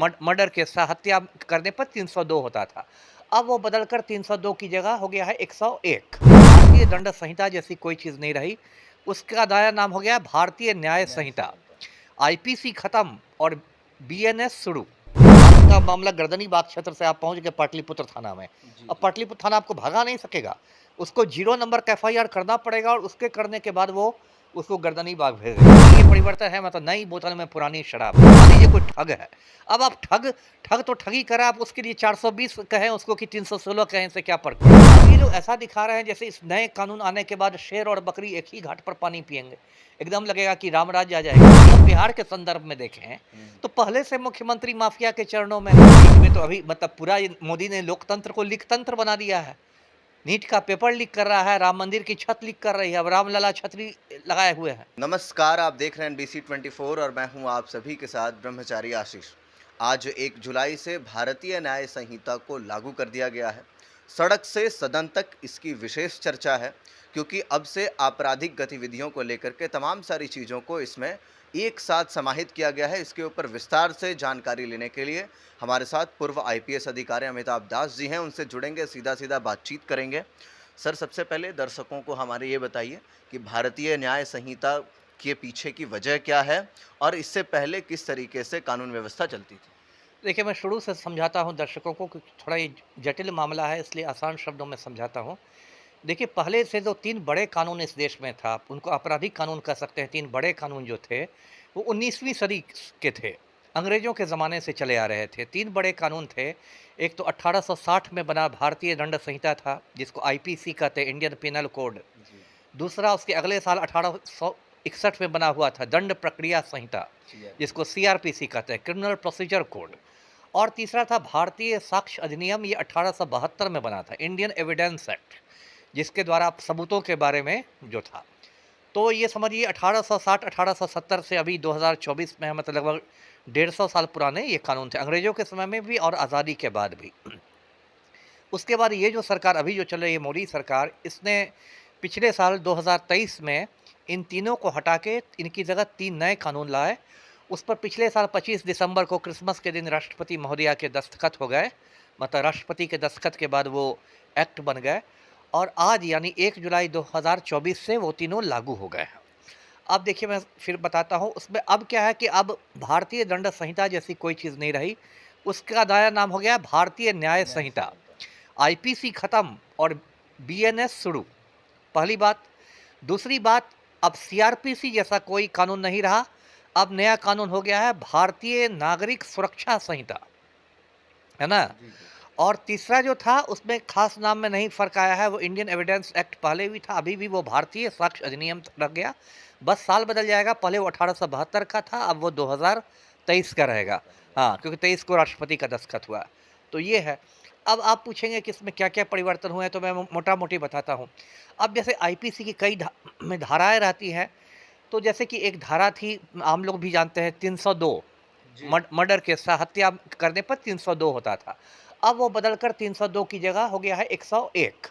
Murder case था, हत्या करने पर 302 होता था। अब वो बदलकर 302 की जगह हो गया है 101। भारतीय दंड संहिता जैसी कोई चीज़ नहीं रही, उसका नया नाम हो गया है भारतीय न्याय संहिता। आईपीसी खत्म और बीएनएस शुरू। आपका मामला गर्दनीबाग क्षेत्र से आप पहुंच गए पाटलिपुत्र थाना में। जी, अब जी। पाटलिपुत्र थाना आपको भगा नहीं सकेगा, उसको 0 नंबर का एफआईआर करना पड़ेगा और उसके करने के बाद वो उसको गर्दनीबाग भेज देगा। ये परिवर्तन है, मतलब नई बोतल में पुरानी शराब। मान लीजिए कोई ठग है, अब आप ठग ठग तो ठगी करा, आप उसके लिए 420 कहें उसको कि 316 कहें, इससे क्या फ़र्क पड़ता है? अब ये लोग ऐसा दिखा रहे हैं जैसे इस नए कानून आने के बाद शेर और बकरी एक ही घाट पर पानी पिएँगे। एकदम लगेगा कि राम राज्य आ जाएगा। हम बिहार के संदर्भ में देखें, हुँ। तो पहले से मुख्यमंत्री माफिया के चरणों में हैं। बीच में तो अभी मतलब पूरा ये मोदी ने लोकतंत्र को लिकतंत्र बना दिया है। नीट का पेपर लीक कर रहा है, राम मंदिर की छत लीक कर रही है, अब रामलला छतरी लगाए हुए हैं। नमस्कार, आप देख रहे हैं एनबीसी 24 और मैं हूं आप सभी के साथ ब्रह्मचारी आशीष। आज 1 जुलाई से भारतीय न्याय संहिता को लागू कर दिया गया है। सड़क से सदन तक इसकी विशेष चर्चा है, क्योंकि अब से आपराधिक गतिविधियों को लेकर के तमाम सारी चीज़ों को इसमें एक साथ समाहित किया गया है। इसके ऊपर विस्तार से जानकारी लेने के लिए हमारे साथ पूर्व आईपीएस अधिकारी अमिताभ दास जी हैं, उनसे जुड़ेंगे, सीधा-सीधा बातचीत करेंगे। सर, सबसे पहले दर्शकों को हमारे ये बताइए कि भारतीय न्याय संहिता के पीछे की वजह क्या है और इससे पहले किस तरीके से कानून व्यवस्था चलती थी? देखिए, मैं शुरू से समझाता हूँ दर्शकों को कि थोड़ा ये जटिल मामला है, इसलिए आसान शब्दों में समझाता हूँ। देखिए, पहले से जो 3 बड़े कानून इस देश में था, उनको आपराधिक कानून कह सकते हैं। 3 बड़े कानून जो थे, वो 19वीं सदी के थे। अंग्रेज़ों के ज़माने से चले आ रहे थे। 3 बड़े कानून थे। एक तो 1860 में बना भारतीय दंड संहिता था, जिसको आईपीसी कहते हैं, इंडियन पिनल कोड। जी, दूसरा उसके अगले साल 1861 में बना हुआ था दंड प्रक्रिया संहिता, सीआरपीसी। जिसको सीआरपीसी कहते हैं, क्रिमिनल प्रोसीजर कोड। और तीसरा था भारतीय साक्ष्य अधिनियम, ये 1872 में बना था, इंडियन एविडेंस एक्ट, जिसके द्वारा आप सबूतों के बारे में जो था। तो ये समझिए 1860 1870 से अभी 2024 में है, मतलब लगभग 150 साल पुराने ये कानून थे, अंग्रेजों के समय में भी और आज़ादी के बाद भी। उसके बाद ये जो सरकार अभी जो चल रही है, मोदी सरकार, इसने पिछले साल 2023 में इन तीनों को हटा के इनकी जगह 3 नए कानून लाए। उस पर पिछले साल 25 दिसंबर को क्रिसमस के दिन राष्ट्रपति महोदया के दस्तखत हो गए। मतलब राष्ट्रपति के दस्तखत के बाद वो एक्ट बन गए और आज यानी 1 जुलाई 2024 से वो तीनों लागू हो गए हैं। अब देखिए, मैं फिर बताता हूँ, उसमें अब क्या है कि अब भारतीय दंड संहिता जैसी कोई चीज़ नहीं रही, उसका नया नाम हो गया है भारतीय न्याय न्याय संहिता। संहिता। आईपीसी खत्म और बीएनएस शुरू, पहली बात। दूसरी बात, अब सीआरपीसी जैसा कोई कानून नहीं रहा, अब नया कानून हो गया है भारतीय नागरिक सुरक्षा संहिता, है ना? जी, जी। और तीसरा जो था उसमें खास नाम में नहीं फ़र्क आया है, वो इंडियन एविडेंस एक्ट पहले भी था, अभी भी वो भारतीय साक्ष्य अधिनियम रह गया। बस साल बदल जाएगा, पहले वो 1872 का था, अब वो 2023 का 23 रहेगा। का हो हाँ, जाएगा। क्योंकि 23 को राष्ट्रपति का दस्तखत हुआ। तो ये है। अब आप पूछेंगे कि इसमें क्या-क्या परिवर्तन हुए हैं, तो मैं मोटा-मोटी बताता हूँ। अब जैसे आईपीसी की कई में धाराएँ रहती हैं, तो जैसे कि एक धारा थी, आम लोग भी जानते हैं, 302। जी, मर्डर केस था, हत्या करने पर 302 होता था। अब वो बदलकर 302 की जगह हो गया है 101,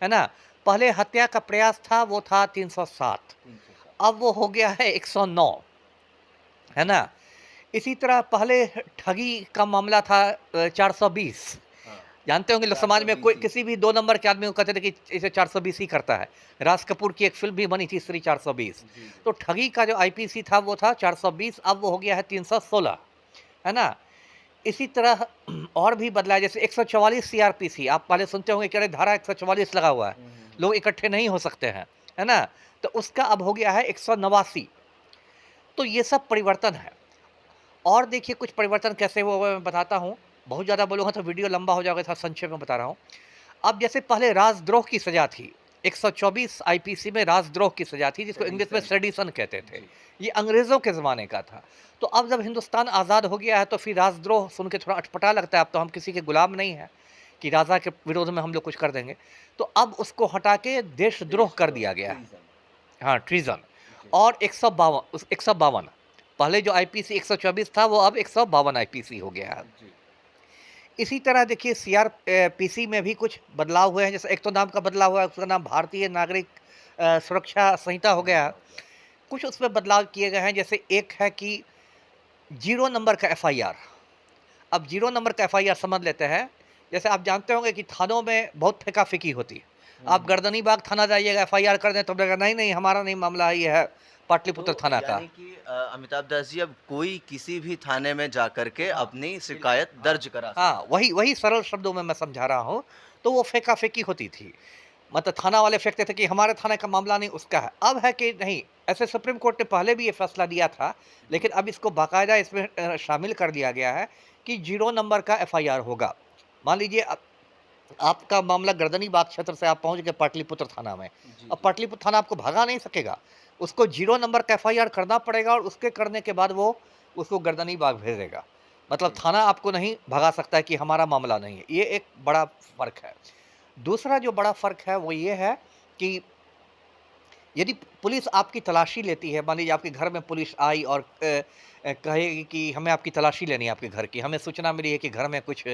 है ना? पहले हत्या का प्रयास था, वो था 307, 307। अब वो हो गया है 109, है ना? इसी तरह पहले ठगी का मामला था 420। हाँ, जानते होंगे लोग, समाज में 420 कोई ही। किसी भी 2 नंबर के आदमी को कहते थे कि इसे 420 ही करता है। राज कपूर की एक फ़िल्म भी बनी थी, स्त्री 420। जी, जी। तो ठगी का जो आईपीसी था वो था 420, अब वो हो गया है 316, है ना? इसी तरह और भी बदला है, जैसे 144 सीआरपीसी, आप पहले सुनते होंगे कि अरे धारा 144 लगा हुआ है, हुँ, हुँ, हुँ। लोग इकट्ठे नहीं हो सकते हैं, है ना? तो उसका अब हो गया है 189। तो ये सब परिवर्तन है। और देखिए कुछ परिवर्तन कैसे हुए हुए हैं, मैं बताता हूँ। बहुत ज़्यादा बोलूँगा तो वीडियो लंबा हो जाएगा, थोड़ा संक्षेप में बता रहा हूँ। अब जैसे पहले राजद्रोह की सज़ा थी, 124 आईपीसी में राजद्रोह की सज़ा थी, जिसको इंग्लिश में सेडिशन। सेडिशन कहते थे। जी। ये अंग्रेज़ों के ज़माने का था। तो अब जब हिंदुस्तान आज़ाद हो गया है, तो फिर राजद्रोह सुन के थोड़ा अटपटा लगता है, अब तो हम किसी के गुलाम नहीं हैं, कि राजा के विरोध में हम लोग कुछ कर देंगे। तो अब उसको हटा के देशद्रोह कर देशद्रोह, दिया गया है। ट्रीज़न। हाँ, ट्रीज़न। जी, और 152, पहले जो आईपीसी 124 था, वो अब 152 आईपीसी हो गया है। जी। इसी तरह देखिए पीसी में भी कुछ बदलाव हुए हैं, जैसे एक तो नाम का बदलाव हुआ है, उसका नाम भारतीय नागरिक सुरक्षा संहिता हो गया संहिता है। हो गया। कुछ उसमें बदलाव किए गए हैं, जैसे एक है कि 0 नंबर का एफआईआर। अब 0 नंबर का एफआईआर समझ लेते हैं, जैसे आप जानते होंगे कि थानों में बहुत फेंका-फेंकी होती है। आप गर्दनी बाग थाना जाइएगा, एफआईआर कर दें तो बोलेगा नहीं, नहीं हमारा नहीं मामला है, ये है पाटलिपुत्र तो थाना का। यानी कि अमिताभ दास जी, अब कोई किसी भी थाने में जाकर के अपनी शिकायत दर्ज करा सकता हाँ, है। वही वही सरल शब्दों में मैं समझा रहा हूँ, तो वो फेंका-फेंकी होती थी। मतलब थाना वाले फेंकते थे कि हमारे थाने का मामला नहीं, उसका है। अब है कि नहीं, ऐसे सुप्रीम कोर्ट ने पहले भी ये फैसला दिया था, लेकिन अब इसको बाकायदा इसमें शामिल कर दिया गया है कि 0 नंबर का एफआईआर होगा। मान लीजिए आपका मामला गर्दनीबाग क्षेत्र से आप पहुँच गए पाटलिपुत्र थाना में। जी, अब जी। पाटलिपुत्र थाना आपको भगा नहीं सकेगा। उसको 0 नंबर का एफआईआर करना पड़ेगा और उसके करने के बाद वो उसको गर्दनीबाग भेजेगा। मतलब जी। थाना आपको नहीं भगा सकता है कि हमारा मामला नहीं है। ये एक बड़ा फ़र्क है। दूसरा जो बड़ा फ़र्क है वो ये है कि यदि पुलिस आपकी तलाशी लेती है, मान लीजिए आपके घर में पुलिस आई और कहेगी कि हमें आपकी तलाशी लेनी है आपके घर की, हमें सूचना मिली है कि घर में कुछ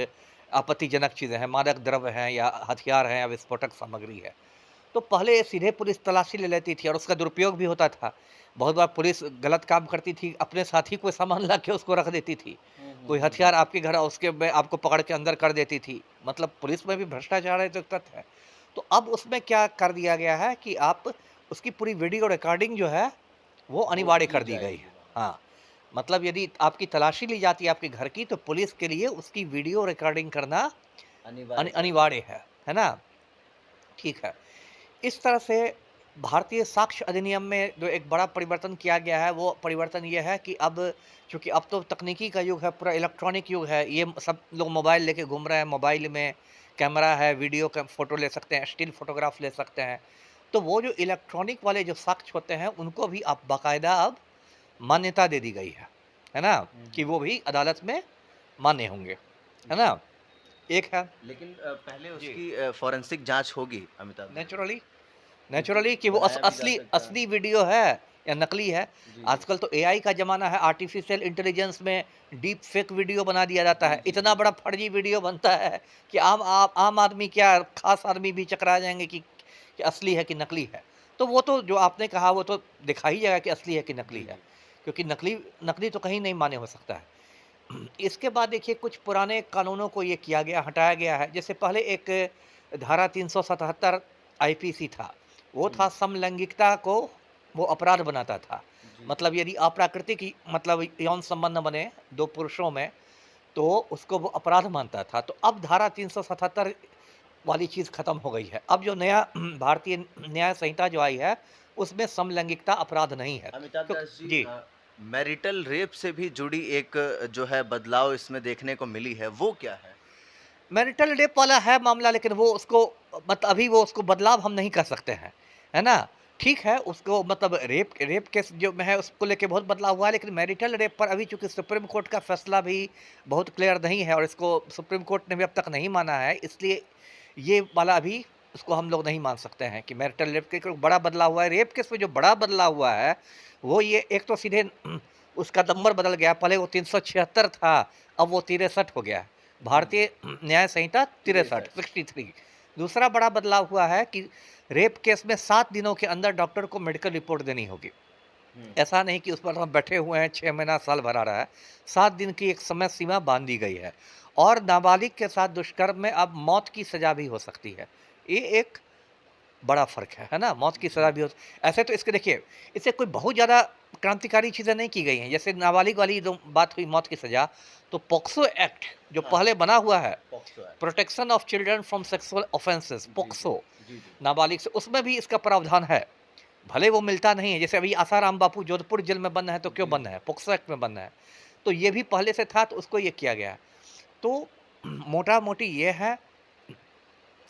आपत्तिजनक चीज़ें हैं, मादक द्रव्य हैं या हथियार हैं या विस्फोटक सामग्री है। तो पहले ये सीधे पुलिस तलाशी ले लेती थी और उसका दुरुपयोग भी होता था। बहुत बार पुलिस गलत काम करती थी, अपने साथ ही कोई सामान ला के उसको रख देती थी। कोई हथियार आपके घर उसके में आपको पकड़ के अंदर कर देती थी। मतलब पुलिस में भी भ्रष्टाचार है तो एक तथ्य है। तो अब उसमें क्या कर दिया गया है कि आप उसकी पूरी वीडियो रिकॉर्डिंग जो है, वो वो अनिवार्य की कर दी गई जाएगी है। वहाँ। हाँ, मतलब यदि आपकी तलाशी ली जाती है आपके घर की, तो पुलिस के लिए उसकी वीडियो रिकॉर्डिंग करना अनिवार्य कर दिया। अनिवार्य है ना? ठीक है। इस तरह से भारतीय साक्ष्य अधिनियम में जो एक बड़ा परिवर्तन किया गया है, वो परिवर्तन ये है कि अब चूँकि अब तो तकनीकी का युग है, पूरा इलेक्ट्रॉनिक युग है, ये सब लोग मोबाइल लेके घूम रहे हैं, मोबाइल में कैमरा है, वीडियो का फ़ोटो ले सकते हैं, स्टिल फ़ोटोग्राफ ले सकते हैं। तो वो जो इलेक्ट्रॉनिक वाले जो साक्ष्य होते हैं, उनको भी अब बाकायदा अब मान्यता दे दी गई है ना? कि वो भी अदालत में मान्य होंगे, है जी। ना? एक है लेकिन पहले जी, उसकी फॉरेंसिक जाँच होगी अमिताभ दास जी, नेचुरली क्योंकि नेचुरली कि वो बनाया भी जा असली सकता है। असली वीडियो है या नकली है। जी, जी। आजकल तो एआई का ज़माना है, आर्टिफ़िशियल इंटेलिजेंस में डीप फेक वीडियो बना दिया जाता जी, है। जी, इतना जी, बड़ा जी। फर्जी वीडियो बनता है कि आम आदमी क्या ख़ास आदमी भी चकरा जाएँगे कि असली है कि नकली है। तो वो तो जो आपने कहा वो तो दिखा ही जाएगा कि असली है कि नकली जी, है। जी। क्योंकि नकली नकली तो कहीं नहीं मान्य हो सकता है। इसके बाद देखिए कुछ पुराने कानूनों को ये किया गया, हटाया गया है। जैसे पहले एक धारा 377 आईपीसी था। वो हुँ। था समलैंगिकता को वो अपराध बनाता था। जी, जी। मतलब यदि अप्राकृतिक मतलब यौन संबंध बने 2 पुरुषों में, तो उसको वो अपराध मानता था। तो अब धारा 377 वाली चीज़ खत्म हो गई है। अब जो नया भारतीय न्याय संहिता जो आई है, उसमें समलैंगिकता अपराध नहीं है। अमिताभ तो दास जी, जी। मैरिटल रेप से भी जुड़ी एक जो है बदलाव इसमें देखने को मिली है, वो क्या है? मैरिटल रेप वाला है मामला, लेकिन वो उसको अभी वो उसको बदलाव हम नहीं कर सकते हैं, है ना? ठीक है, उसको मतलब रेप रेप केस जो में है उसको लेके बहुत बदलाव हुआ है, लेकिन मैरिटल रेप पर अभी चूँकि सुप्रीम कोर्ट का फैसला भी बहुत क्लियर नहीं है और इसको सुप्रीम कोर्ट ने भी अब तक नहीं माना है, इसलिए ये वाला अभी उसको हम लोग नहीं मान सकते हैं कि मैरिटल रेप के कोई बड़ा बदलाव हुआ है। रेप केस में जो बड़ा बदलाव हुआ है, वो ये एक तो सीधे उसका नंबर बदल गया, पहले वो 376 था, अब वो 63 हो गया है। हुँ, हुँ। भारतीय न्याय संहिता 63 63। 63। दूसरा बड़ा बदलाव हुआ है कि रेप केस में 7 दिनों के अंदर डॉक्टर को मेडिकल रिपोर्ट देनी होगी। हुँ। ऐसा नहीं कि उस पर हम बैठे हुए हैं 6 महीना, साल भर आ रहा है। 7 दिन की एक समय सीमा बाँध दी गई है और नाबालिग के साथ दुष्कर्म में अब मौत की सज़ा भी हो सकती है। ये एक बड़ा फ़र्क है ना? मौत की सज़ा जी। भी हो ऐसे तो इसके देखिए, इससे कोई बहुत ज़्यादा क्रांतिकारी चीज़ें नहीं की गई हैं। जैसे नाबालिग वाली जो बात हुई मौत की सज़ा, तो पोक्सो एक्ट जो हाँ, पहले बना हुआ है, POCSO act. Protection of children from sexual offences जी, जी। पोक्सो, जी, जी। नाबालिग से उसमें भी इसका प्रावधान है। भले वो मिलता नहीं है, जैसे अभी आसाराम बापू जोधपुर जेल में बंद है, तो क्यों जी, बंद जी। है? पोक्सो एक्ट में बंद है। तो ये भी पहले से था, तो उसको ये किया गया है। तो मोटा-मोटी ये है,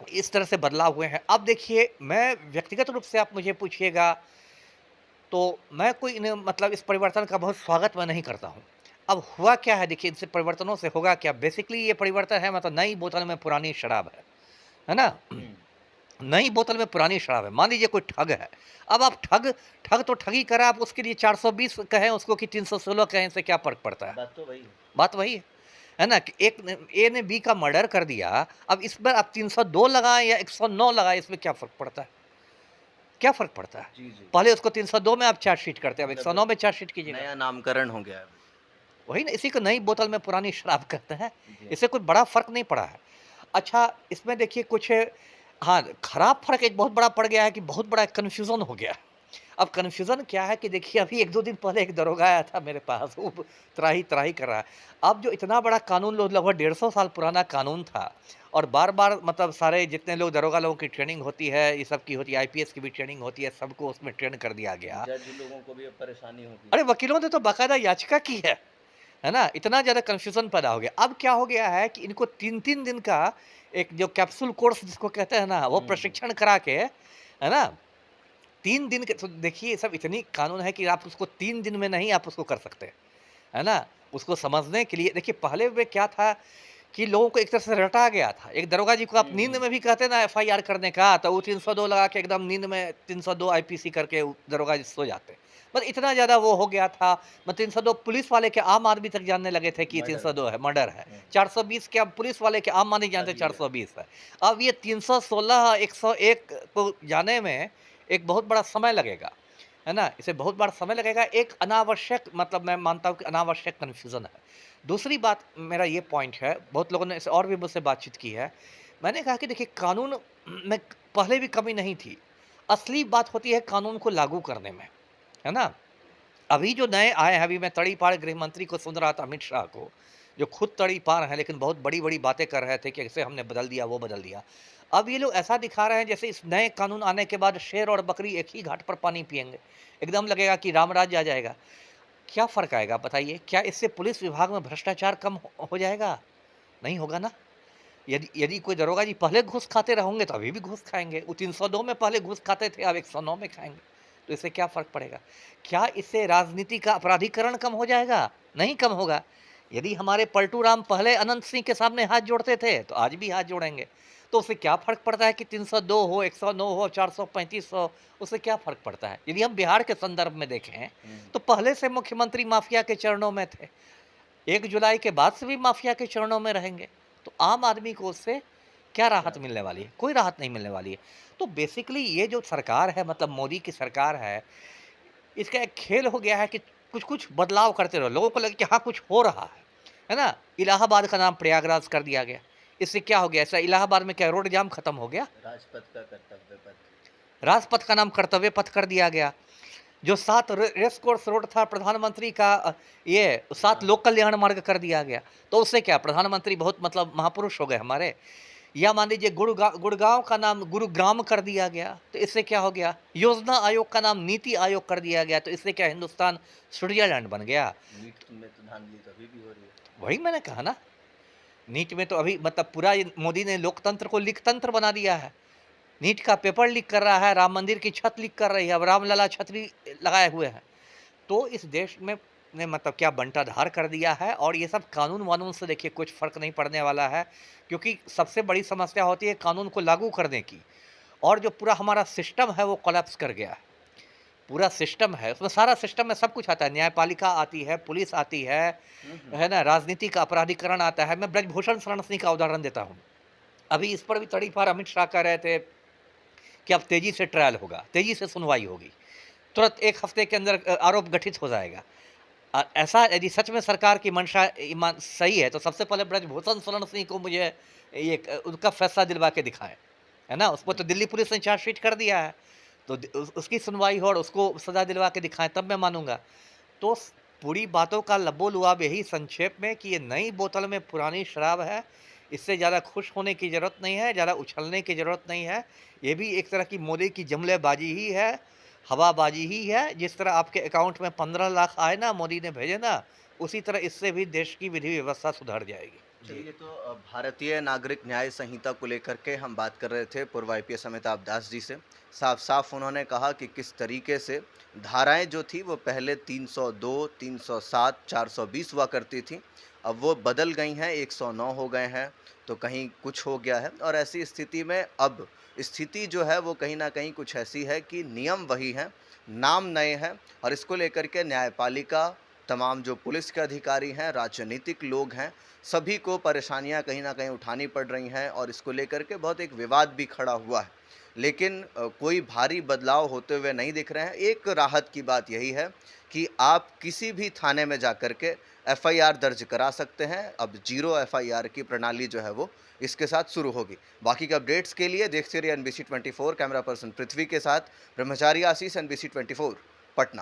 इस तरह से बदलाव हुए हैं। अब देखिए, मैं व्यक्तिगत रूप से आप मुझे पूछिएगा, तो मैं कोई इन्हें मतलब इस परिवर्तन का बहुत स्वागत मैं नहीं करता हूँ। अब हुआ क्या है देखिए, इनसे परिवर्तनों से होगा क्या? बेसिकली ये परिवर्तन है मतलब नई बोतल में पुरानी शराब है ना? हुँ। नई बोतल में पुरानी शराब है। मान लीजिए कोई ठग है। अब आप ठग ठग तो ठग ही करा, आप उसके लिए 420 कहें उसको कि 316 कहें, इससे क्या फ़र्क पड़ता है? बात तो वही है। बात वही है ना? कि एक ने ए ने बी का मर्डर कर दिया, अब इस पर आप 302 लगाएँ या 109 लगाएँ, इसमें क्या फ़र्क पड़ता है? क्या फ़र्क पड़ता है? जी, जी। पहले उसको 302 में आप चार्जशीट करते हैं, अब मतलब 109 में चार्जशीट कीजिएगा। नया नामकरण हो गया है वो। वही ना, इसी को नई बोतल में पुरानी शराब कहते हैं। जी। इससे कोई बड़ा फ़र्क नहीं पड़ा है। अच्छा, इसमें देखिए कुछ, हाँ, खराब फ़र्क एक बहुत बड़ा पड़ गया है कि बहुत बड़ा कन्फ्यूज़न हो गया। अब कन्फ्यूज़न क्या है कि देखिए अभी 1-2 दिन पहले एक दरोगा आया था मेरे पास, वो त्राहि-त्राहि कर रहा है। अब जो इतना बड़ा कानून लो लगभग 150 साल पुराना कानून था और बार-बार मतलब सारे जितने लोग दरोगा लोगों की ट्रेनिंग होती है, ये सब की होती है, आईपीएस की भी ट्रेनिंग होती है, सबको उसमें ट्रेन कर दिया गया। जज लोगों को भी अब परेशानी होगी। अरे! वकीलों ने तो बाकायदा याचिका की है ना? इतना ज़्यादा कन्फ्यूज़न पैदा हो गया। अब क्या हो गया है कि इनको 3-3 दिन का एक जो कैप्सूल कोर्स जिसको कहते हैं ना, वो हुँ। प्रशिक्षण करा के, है ना? 3 दिन के तो देखिए, ये सब इतनी कानून है कि आप उसको 3 दिन में नहीं आप उसको कर सकते, है ना? उसको समझने के लिए देखिए पहले में क्या था कि लोगों को एक तरह से रटा गया था। एक दरोगा जी को आप हुँ, नींद हुँ। में भी कहते ना एफआईआर करने का, तो वो 302 लगा के एकदम नींद में 302 आईपीसी करके वो दरोगा जी सो जाते। बस इतना ज़्यादा वो हो गया था। म 302 पुलिस वाले के आम आदमी तक जानने लगे थे कि ये मर्डर 302 है, मर्डर है। हुँ, 420 क्या पुलिस वाले के आम आदमी जानते सही है। 420 है। अब ये 316 101 को जाने में एक बहुत बड़ा समय लगेगा, है ना? इसे बहुत बड़ा समय लगेगा। एक अनावश्यक मतलब मैं मानता हूँ कि अनावश्यक कन्फ्यूज़न है। दूसरी बात मेरा ये पॉइंट है, बहुत लोगों ने इसे और भी मुझसे बातचीत की है। मैंने कहा कि देखिए कानून में पहले भी कमी नहीं थी। असली बात होती है कानून को लागू करने में, है ना? अभी जो नए आए हैं, अभी मैं तड़ीपार गृह मंत्री को सुन रहा था अमित शाह को, जो खुद तड़ीपार हैं लेकिन बहुत बड़ी-बड़ी बातें कर रहे थे कि ऐसे हमने बदल दिया, वो बदल दिया। अब ये लोग ऐसा दिखा रहे हैं जैसे इस नए कानून आने के बाद शेर और बकरी एक ही घाट पर पानी पिएँगे। एकदम लगेगा कि राम-राज्य आ जाएगा। क्या फ़र्क आएगा आप बताइए? क्या इससे पुलिस विभाग में भ्रष्टाचार कम हो जाएगा? नहीं होगा ना। यदि यदि कोई दरोगा जी पहले घूस खाते रहोगे तो अभी भी घूस खाएँगे। वो 302 में पहले घूस खाते थे, अब 109 में खाएँगे। तो इससे क्या फ़र्क पड़ेगा? क्या इससे राजनीति का अपराधीकरण कम हो जाएगा? नहीं कम होगा। यदि हमारे पलटू राम पहले अनंत सिंह के सामने हाथ जोड़ते थे, तो आज भी हाथ जोड़ेंगे। तो उससे क्या फ़र्क पड़ता है कि 302 हो, 109 हो, 435 हो, उससे क्या फ़र्क पड़ता है? यदि हम बिहार के संदर्भ में देखें, हुँ। तो पहले से मुख्यमंत्री माफ़िया के चरणों में थे। 1 जुलाई के बाद से भी माफ़िया के चरणों में रहेंगे। तो आम आदमी को उससे क्या क्या राहत मिलने वाली है? कोई राहत नहीं मिलने वाली है। तो बेसिकली ये जो सरकार है मतलब मोदी की सरकार है, इसका एक खेल हो गया है कि कुछ-कुछ बदलाव करते रहो। लोगों को लगे कि हाँ, कुछ हो रहा है ना? इलाहाबाद का नाम प्रयागराज कर दिया गया। इससे क्या हो गया? ऐसा इलाहाबाद में क्या रोड जाम खत्म हो गया? राजपथ का कर्तव्य पथ। राजपथ का नाम कर्तव्य पथ कर दिया गया। जो 7 रेस कोर्स रोड था प्रधानमंत्री का, ये 7 हाँ। लोक कल्याण मार्ग कर दिया गया। तो उससे क्या प्रधानमंत्री बहुत मतलब महापुरुष हो गए हमारे। या मान लीजिए गुड़गाँव का नाम गुरुग्राम कर दिया गया, तो इससे क्या हो गया? योजना आयोग का नाम नीति आयोग कर दिया गया, तो इससे क्या हिंदुस्तान स्विट्ज़रलैंड बन गया। नीट में तो धांधली तो अभी भी हो रही है। वही मैंने कहा ना, नीट में तो अभी मतलब पूरा ये मोदी ने लोकतंत्र को लीकतंत्र बना दिया है। नीट का पेपर लीक कर रहा है, राम मंदिर की छत लीक कर रही है, अब रामलला छतरी लगाए हुए हैं। तो इस देश में ने मतलब क्या बंटाधार कर दिया है और ये सब कानून-वानून से देखिए कुछ फ़र्क नहीं पड़ने वाला है, क्योंकि सबसे बड़ी समस्या होती है कानून को लागू करने की और जो पूरा हमारा सिस्टम है वो कोलैप्स कर गया है। पूरा सिस्टम है, उसमें सारा सिस्टम में सब कुछ आता है, न्यायपालिका आती है, पुलिस आती हुँ, हुँ। है ना? राजनीति का अपराधीकरण आता है। मैं ब्रजभूषण शरण सिंह का उदाहरण देता हूँ। अभी इस पर भी तड़ीपार अमित शाह कह रहे थे कि अब तेज़ी से ट्रायल होगा, तेज़ी से सुनवाई होगी। तुरंत 1 हफ्ते के अंदर आरोप गठित हो जाएगा। ऐसा यदि सच में सरकार की मंशा ईमान सही है, तो सबसे पहले ब्रजभूषण शरण सिंह को मुझे ये उनका फैसला दिलवा के दिखाएँ, है ना? उसको तो दिल्ली पुलिस ने चार्जशीट कर दिया है, तो उसकी सुनवाई हो और उसको सज़ा दिलवा के दिखाएँ, तब मैं मानूँगा। तो पूरी बातों का लबो-लुआब यही संक्षेप में कि ये नई बोतल में पुरानी शराब है। इससे ज़्यादा खुश होने की ज़रूरत नहीं है, ज़्यादा उछलने की ज़रूरत नहीं है। ये भी एक तरह की मोदी की जुमलेबाज़ी ही है, हवाबाज़ी ही है। जिस तरह आपके अकाउंट में 15 लाख आए ना, मोदी ने भेजे ना, उसी तरह इससे भी देश की विधि व्यवस्था सुधर जाएगी। जी। चलिए तो भारतीय नागरिक न्याय संहिता को लेकर के हम बात कर रहे थे पूर्व आईपीएस अमिताभ दास जी से। साफ-साफ उन्होंने कहा कि किस तरीके से धाराएँ जो थी वो पहले 302, 307, 420 हुआ करती थी। अब वो बदल गई हैं, 109 हो गए हैं, तो कहीं कुछ हो गया है और ऐसी स्थिति में अब स्थिति जो है वो कहीं न कहीं कुछ ऐसी है कि नियम वही हैं, नाम नए हैं और इसको लेकर के न्यायपालिका, तमाम जो पुलिस के अधिकारी हैं, राजनीतिक लोग हैं, सभी को परेशानियां कहीं ना कहीं उठानी पड़ रही हैं और इसको लेकर के बहुत एक विवाद भी खड़ा हुआ है। लेकिन कोई भारी बदलाव होते हुए नहीं दिख रहे हैं। एक राहत की बात यही है कि आप किसी भी थाने में जा कर के एफआईआर दर्ज करा सकते हैं। अब जीरो एफआईआर की प्रणाली जो है वो इसके साथ शुरू होगी। बाकी के अपडेट्स के लिए देखते रहिए NBC 24। कैमरा पर्सन पृथ्वी के साथ ब्रह्मचारी आशीष, NBC 24 पटना।